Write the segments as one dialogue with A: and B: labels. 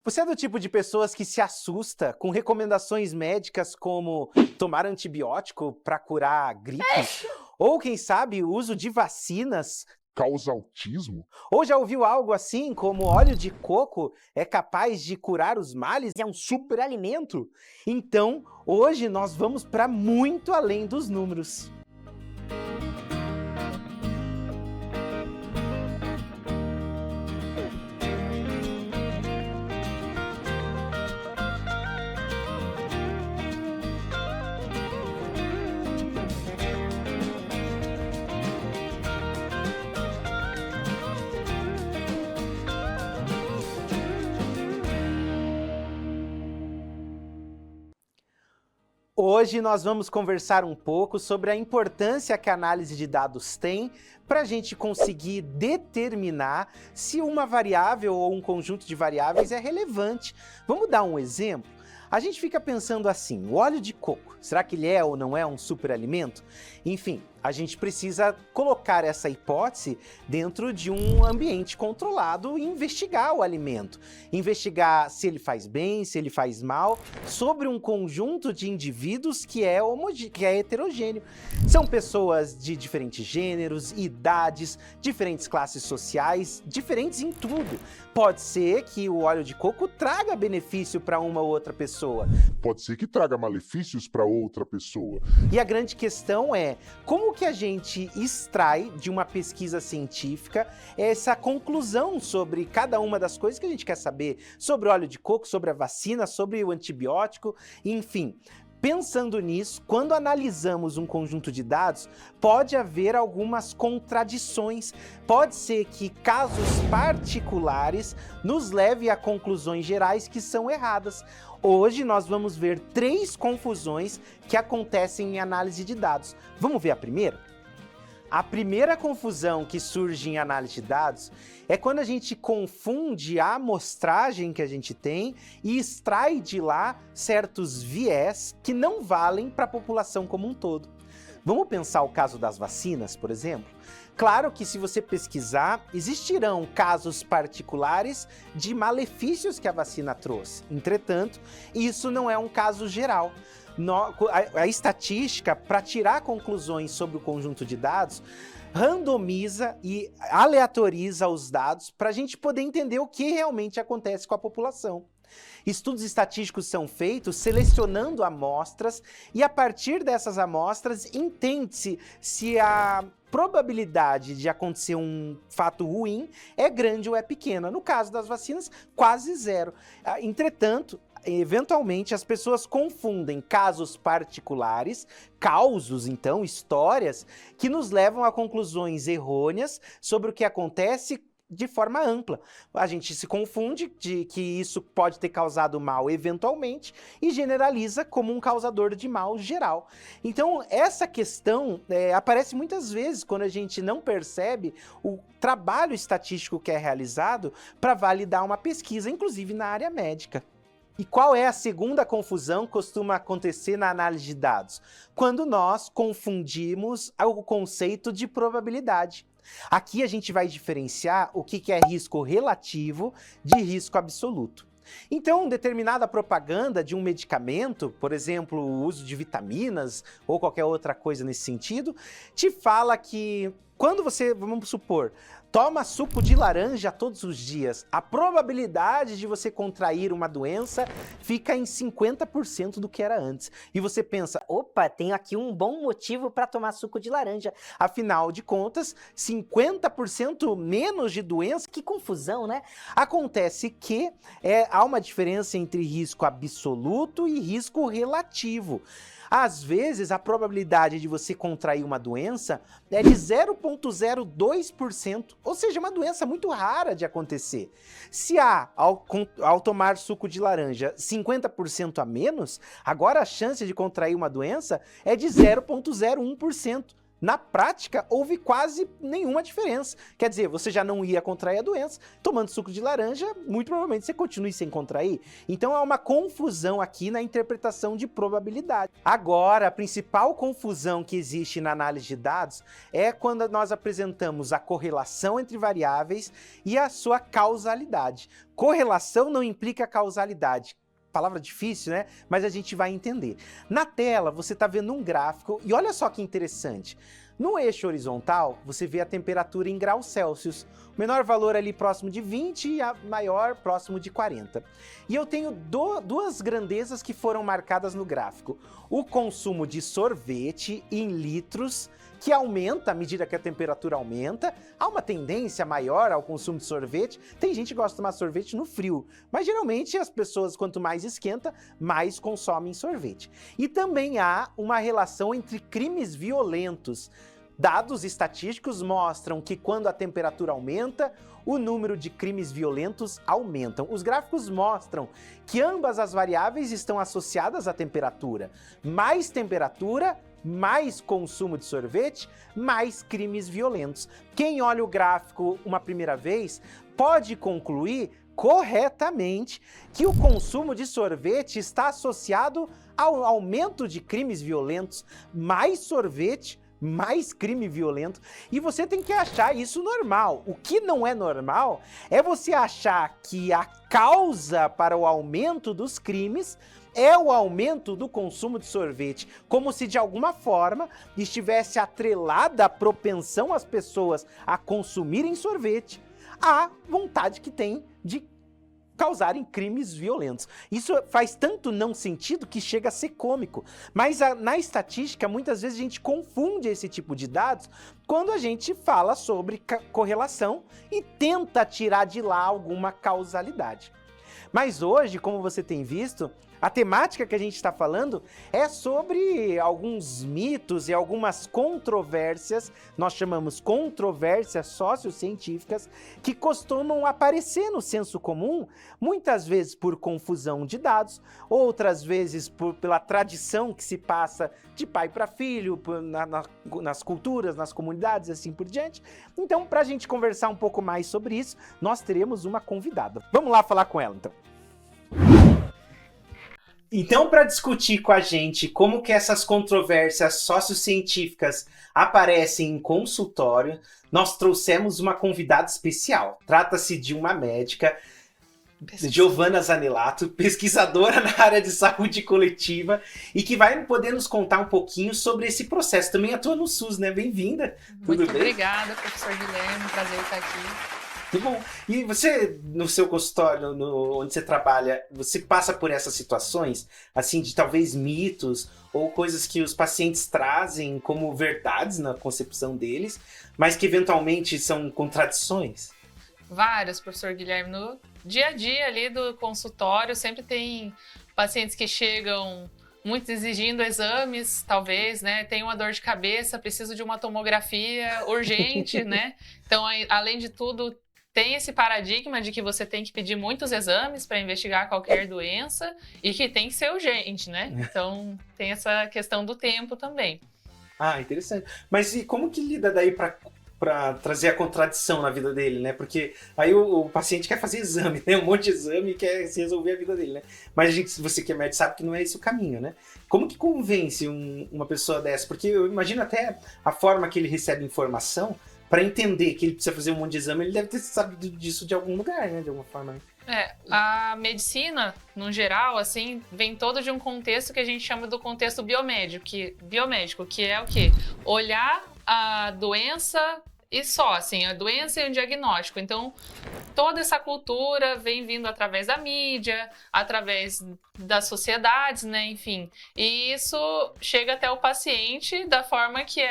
A: Você é do tipo de pessoas que se assusta com recomendações médicas como tomar antibiótico para curar gripe? Ou, quem sabe, o uso de vacinas?
B: Causa autismo?
A: Ou já ouviu algo assim como óleo de coco é capaz de curar os males? É um superalimento? Então, hoje nós vamos para muito além dos números. Hoje nós vamos conversar um pouco sobre a importância que a análise de dados tem para a gente conseguir determinar se uma variável ou um conjunto de variáveis é relevante. Vamos dar um exemplo? A gente fica pensando assim, o óleo de coco, será que ele é ou não é um superalimento? Enfim, a gente precisa colocar essa hipótese dentro de um ambiente controlado e investigar o alimento. Investigar se ele faz bem, se ele faz mal, sobre um conjunto de indivíduos que é heterogêneo. São pessoas de diferentes gêneros, idades, diferentes classes sociais, diferentes em tudo. Pode ser que o óleo de coco traga benefício para uma ou outra pessoa.
B: Pode ser que traga malefícios para outra pessoa.
A: E a grande questão é, como que a gente extrai de uma pesquisa científica essa conclusão sobre cada uma das coisas que a gente quer saber, sobre o óleo de coco, sobre a vacina, sobre o antibiótico, enfim. Pensando nisso, quando analisamos um conjunto de dados, pode haver algumas contradições. Pode ser que casos particulares nos levem a conclusões gerais que são erradas. Hoje nós vamos ver 3 confusões que acontecem em análise de dados. Vamos ver a primeira? A primeira confusão que surge em análise de dados é quando a gente confunde a amostragem que a gente tem e extrai de lá certos viés que não valem para a população como um todo. Vamos pensar o caso das vacinas, por exemplo? Claro que se você pesquisar, existirão casos particulares de malefícios que a vacina trouxe. Entretanto, isso não é um caso geral. A estatística, para tirar conclusões sobre o conjunto de dados, randomiza e aleatoriza os dados para a gente poder entender o que realmente acontece com a população. Estudos estatísticos são feitos selecionando amostras e a partir dessas amostras entende-se se a probabilidade de acontecer um fato ruim é grande ou é pequena. No caso das vacinas, quase zero. Entretanto, eventualmente as pessoas confundem casos particulares, causos então, histórias, que nos levam a conclusões errôneas sobre o que acontece de forma ampla. A gente se confunde de que isso pode ter causado mal eventualmente e generaliza como um causador de mal geral. Então, essa questão aparece muitas vezes quando a gente não percebe o trabalho estatístico que é realizado para validar uma pesquisa, inclusive na área médica. E qual é a segunda confusão que costuma acontecer na análise de dados? Quando nós confundimos o conceito de probabilidade. Aqui a gente vai diferenciar o que é risco relativo de risco absoluto. Então, determinada propaganda de um medicamento, por exemplo, o uso de vitaminas ou qualquer outra coisa nesse sentido, te fala que quando você, vamos supor, toma suco de laranja todos os dias, a probabilidade de você contrair uma doença fica em 50% do que era antes. E você pensa, opa, tenho aqui um bom motivo para tomar suco de laranja. Afinal de contas, 50% menos de doença, que confusão, né? Acontece que há uma diferença entre risco absoluto e risco relativo. Às vezes, a probabilidade de você contrair uma doença é de 0,02%, ou seja, uma doença muito rara de acontecer. Se há, ao tomar suco de laranja, 50% a menos, agora a chance de contrair uma doença é de 0,01%. Na prática, houve quase nenhuma diferença. Quer dizer, você já não ia contrair a doença, tomando suco de laranja, muito provavelmente você continue sem contrair. Então há uma confusão aqui na interpretação de probabilidade. Agora, a principal confusão que existe na análise de dados é quando nós apresentamos a correlação entre variáveis e a sua causalidade. Correlação não implica causalidade. Palavra difícil, né? Mas a gente vai entender. Na tela, você está vendo um gráfico e olha só que interessante. No eixo horizontal, você vê a temperatura em graus Celsius. O menor valor ali próximo de 20 e a maior próximo de 40. E eu tenho duas grandezas que foram marcadas no gráfico. O consumo de sorvete em litros, que aumenta à medida que a temperatura aumenta. Há uma tendência maior ao consumo de sorvete. Tem gente que gosta de tomar sorvete no frio, mas geralmente as pessoas, quanto mais esquenta, mais consomem sorvete. E também há uma relação entre crimes violentos. Dados estatísticos mostram que quando a temperatura aumenta, o número de crimes violentos aumentam. Os gráficos mostram que ambas as variáveis estão associadas à temperatura. Mais temperatura, mais consumo de sorvete, mais crimes violentos. Quem olha o gráfico uma primeira vez pode concluir corretamente que o consumo de sorvete está associado ao aumento de crimes violentos. Mais sorvete, mais crime violento, e você tem que achar isso normal. O que não é normal é você achar que a causa para o aumento dos crimes é o aumento do consumo de sorvete, como se de alguma forma estivesse atrelada a propensão às pessoas a consumirem sorvete à vontade que tem de causarem crimes violentos. Isso faz tanto não sentido que chega a ser cômico. Mas na estatística, muitas vezes a gente confunde esse tipo de dados quando a gente fala sobre correlação e tenta tirar de lá alguma causalidade. Mas hoje, como você tem visto, a temática que a gente está falando é sobre alguns mitos e algumas controvérsias, nós chamamos controvérsias sociocientíficas, que costumam aparecer no senso comum, muitas vezes por confusão de dados, outras vezes pela tradição que se passa de pai para filho, nas culturas, nas comunidades e assim por diante. Então, para a gente conversar um pouco mais sobre isso, nós teremos uma convidada. Vamos lá falar com ela, então. Então, para discutir com a gente como que essas controvérsias sociocientíficas aparecem em consultório, nós trouxemos uma convidada especial. Trata-se de uma médica, Giovanna Zanelato, pesquisadora na área de saúde coletiva e que vai poder nos contar um pouquinho sobre esse processo. Também atua no SUS, né? Bem-vinda.
C: Muito obrigada, professor Guilherme. Prazer estar aqui.
A: Muito bom. E você, no seu consultório, onde você trabalha, você passa por essas situações, assim, de talvez mitos ou coisas que os pacientes trazem como verdades na concepção deles, mas que eventualmente são contradições?
C: Várias, professor Guilherme. No dia a dia ali do consultório, sempre tem pacientes que chegam muito exigindo exames, talvez, né? Tem uma dor de cabeça, preciso de uma tomografia urgente, né? Então, além de tudo, tem esse paradigma de que você tem que pedir muitos exames para investigar qualquer doença e que tem que ser urgente, né? Então, tem essa questão do tempo também.
A: Ah, interessante. Mas e como que lida daí para trazer a contradição na vida dele, né? Porque aí o paciente quer fazer exame, né? Um monte de exame e quer se resolver a vida dele, né? Mas se você que é médico sabe que não é esse o caminho, né? Como que convence uma pessoa dessa? Porque eu imagino até a forma que ele recebe informação. Para entender que ele precisa fazer um monte de exame, ele deve ter sabido disso de algum lugar, né? De alguma forma.
C: A medicina, no geral, assim, vem todo de um contexto que a gente chama do contexto biomédico, que é o quê? Olhar a doença e só, assim, a doença e o diagnóstico. Então, toda essa cultura vem vindo através da mídia, através das sociedades, né? Enfim. E isso chega até o paciente da forma que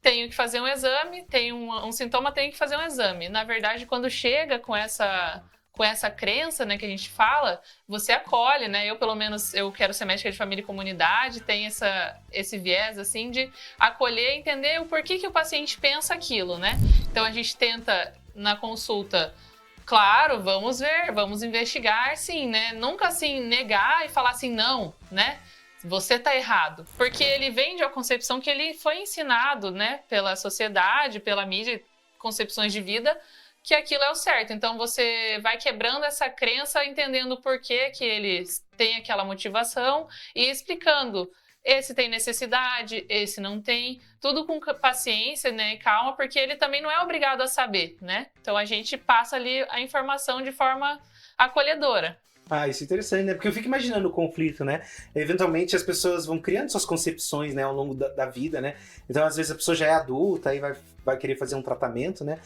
C: tenho que fazer um exame, tem um sintoma, tenho que fazer um exame. Na verdade, quando chega com essa crença, né, que a gente fala, você acolhe, né? Eu, pelo menos, eu quero ser médica de família e comunidade, tem esse viés, assim, de acolher e entender o porquê que o paciente pensa aquilo, né? Então, a gente tenta, na consulta, claro, vamos ver, vamos investigar, sim, né? Nunca, assim, negar e falar assim, não, né? você tá errado. Porque ele vem de uma concepção que ele foi ensinado, né, pela sociedade, pela mídia, concepções de vida, que aquilo é o certo. Então você vai quebrando essa crença, entendendo por que ele tem aquela motivação e explicando. Esse tem necessidade, esse não tem. Tudo com paciência, né, e calma, porque ele também não é obrigado a saber, né? Então a gente passa ali a informação de forma acolhedora.
A: Ah, isso é interessante, né? Porque eu fico imaginando o conflito, né? Eventualmente as pessoas vão criando suas concepções, né, ao longo da vida, né? Então, às vezes, a pessoa já é adulta, aí vai querer fazer um tratamento, né?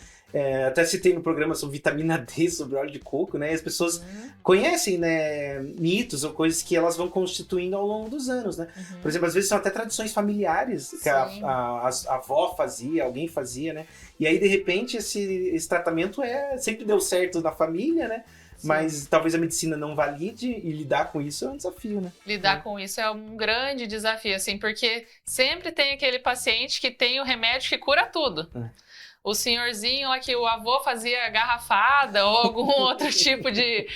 A: Até citei no programa sobre vitamina D, sobre óleo de coco, né? E as pessoas conhecem, né, mitos ou coisas que elas vão constituindo ao longo dos anos, né? Por exemplo, às vezes são até tradições familiares que a avó fazia, alguém fazia, né? E aí, de repente, esse tratamento sempre deu certo na família, né? Sim. Mas talvez a medicina não valide e lidar com isso é um desafio, né?
C: Lidar com isso é um grande desafio, assim, porque sempre tem aquele paciente que tem o remédio que cura tudo. O senhorzinho lá que o avô fazia garrafada ou algum outro tipo de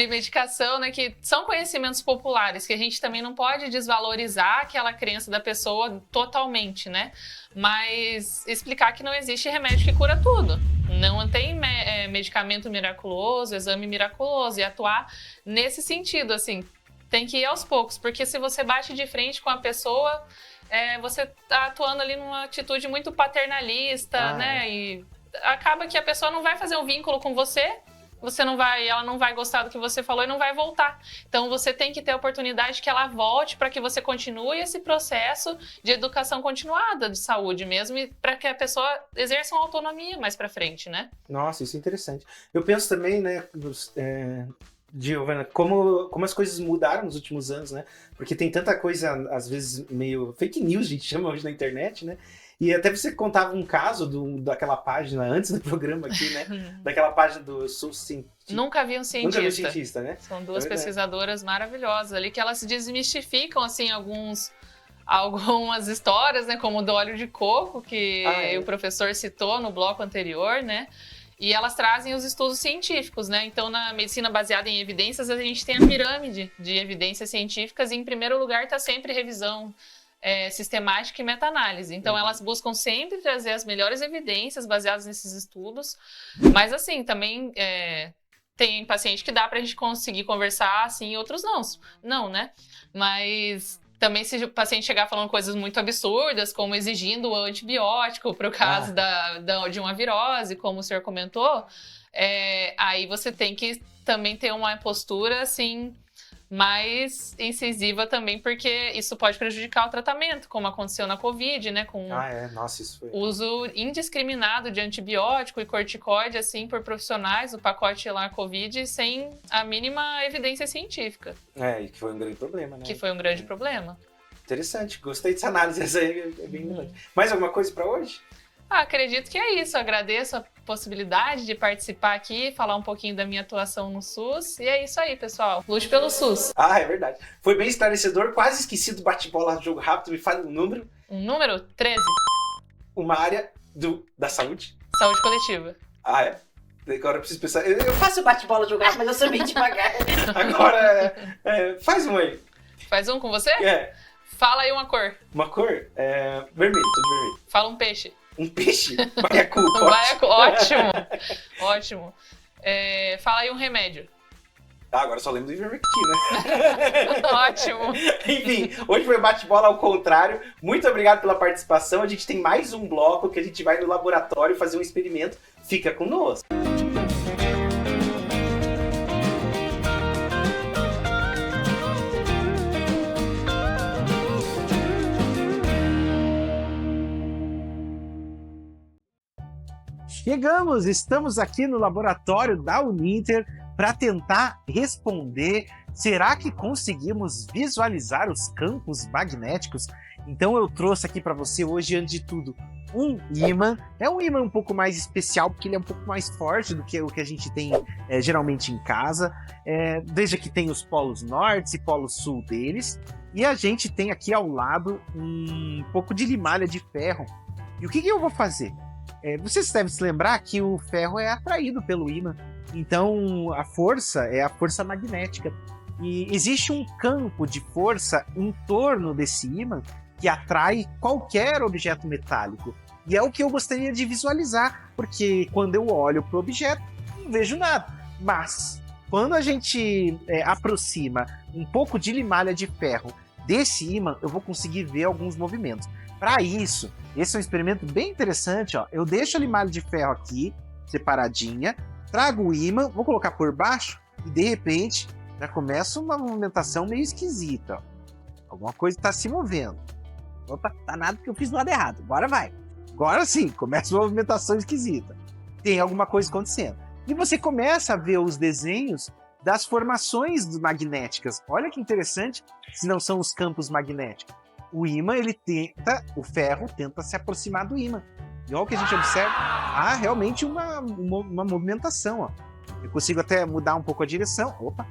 C: medicação, né? Que são conhecimentos populares, que a gente também não pode desvalorizar aquela crença da pessoa totalmente, né? Mas explicar que não existe remédio que cura tudo. Não tem medicamento miraculoso, exame miraculoso, e atuar nesse sentido, assim, tem que ir aos poucos, porque se você bate de frente com a pessoa, você tá atuando ali numa atitude muito paternalista, né, e acaba que a pessoa não vai fazer um vínculo com você, ela não vai gostar do que você falou e não vai voltar. Então você tem que ter a oportunidade que ela volte para que você continue esse processo de educação continuada de saúde mesmo, e para que a pessoa exerça uma autonomia mais para frente, né?
A: Nossa, isso é interessante. Eu penso também, né, Giovana, como as coisas mudaram nos últimos anos, né? Porque tem tanta coisa, às vezes, meio fake news, a gente chama hoje na internet, né? E até você contava um caso daquela página, antes do programa aqui, né? Daquela página do Eu Sou Cientista.
C: Nunca vi um cientista.
A: Nunca vi um cientista, né?
C: São duas pesquisadoras maravilhosas ali, que elas desmistificam, assim, algumas histórias, né? Como o do óleo de coco, que o professor citou no bloco anterior, né? E elas trazem os estudos científicos, né? Então, na medicina baseada em evidências, a gente tem a pirâmide de evidências científicas e, em primeiro lugar, está sempre revisão sistemática e meta-análise. Então, elas buscam sempre trazer as melhores evidências baseadas nesses estudos. Mas, assim, também tem paciente que dá para a gente conseguir conversar, assim, e outros não, né? Mas também se o paciente chegar falando coisas muito absurdas, como exigindo o antibiótico para o caso de uma virose, como o senhor comentou, aí você tem que também ter uma postura, assim, mais incisiva também, porque isso pode prejudicar o tratamento, como aconteceu na Covid, né? Com
A: Nossa, isso foi...
C: uso indiscriminado de antibiótico e corticoide, assim, por profissionais, o pacote lá Covid, sem a mínima evidência científica.
A: E que foi um grande problema, né?
C: Que foi um grande problema.
A: Interessante, gostei dessa análise, essa aí é bem interessante. Mais alguma coisa para hoje?
C: Acredito que é isso, agradeço a possibilidade de participar aqui, falar um pouquinho da minha atuação no SUS, e é isso aí, pessoal. Lute pelo SUS.
A: É verdade. Foi bem esclarecedor, quase esqueci do bate-bola, jogo rápido, me fale um número.
C: Um número? 13.
A: Uma área da saúde.
C: Saúde coletiva.
A: Agora eu preciso pensar. Eu faço bate-bola, jogo rápido, mas eu sou bem devagar. Agora, faz um aí.
C: Faz um com você? Fala aí uma cor.
A: Uma cor? Vermelho, tudo vermelho.
C: Fala um peixe.
A: Um peixe? Baiacu.
C: Ótimo. Ótimo. Fala aí um remédio.
A: Agora só lembro do Ivermectin, né?
C: Ótimo.
A: Enfim, hoje foi bate-bola ao contrário. Muito obrigado pela participação. A gente tem mais um bloco que a gente vai no laboratório fazer um experimento. Fica conosco. Estamos aqui no laboratório da Uninter para tentar responder, será que conseguimos visualizar os campos magnéticos? Então eu trouxe aqui para você hoje, antes de tudo, um ímã. É um ímã um pouco mais especial, porque ele é um pouco mais forte do que o que a gente tem geralmente em casa. Veja que tem os polos norte e polo sul deles. E a gente tem aqui ao lado um pouco de limalha de ferro. E o que eu vou fazer? Vocês devem se lembrar que o ferro é atraído pelo ímã. Então a força é a força magnética. E existe um campo de força em torno desse ímã que atrai qualquer objeto metálico. E é o que eu gostaria de visualizar, porque quando eu olho para o objeto, não vejo nada. Mas quando a gente aproxima um pouco de limalha de ferro desse ímã, eu vou conseguir ver alguns movimentos. Para isso, esse é um experimento bem interessante. Ó. Eu deixo a limalha de ferro aqui, separadinha, trago o ímã, vou colocar por baixo e de repente já começa uma movimentação meio esquisita. Ó. Alguma coisa está se movendo. Opa, tá nada que eu fiz do lado errado. Agora vai. Agora sim, começa uma movimentação esquisita. Tem alguma coisa acontecendo. E você começa a ver os desenhos das formações magnéticas. Olha que interessante, se não são os campos magnéticos. O ímã, o ferro tenta se aproximar do ímã. E olha o que a gente observa. Há realmente uma movimentação. Ó. Eu consigo até mudar um pouco a direção. Opa,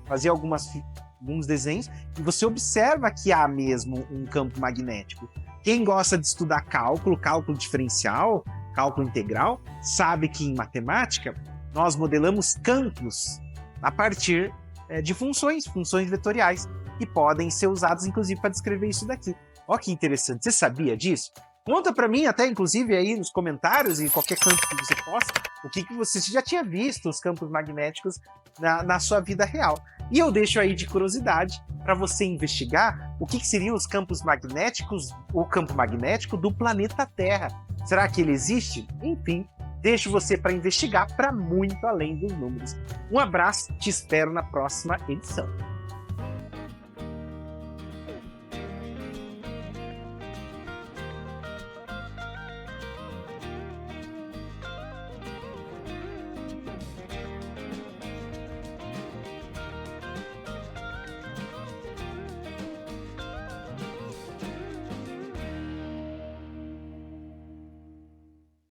A: fazer alguns desenhos. E você observa que há mesmo um campo magnético. Quem gosta de estudar cálculo diferencial, cálculo integral, sabe que em matemática nós modelamos campos a partir de funções vetoriais, que podem ser usadas inclusive para descrever isso daqui. Olha que interessante, você sabia disso? Conta para mim até inclusive aí nos comentários e qualquer canto que você possa, o que você já tinha visto os campos magnéticos na sua vida real. E eu deixo aí de curiosidade para você investigar o que seriam os campos magnéticos, o campo magnético do planeta Terra. Será que ele existe? Enfim, deixo você para investigar para muito além dos números. Um abraço, te espero na próxima edição.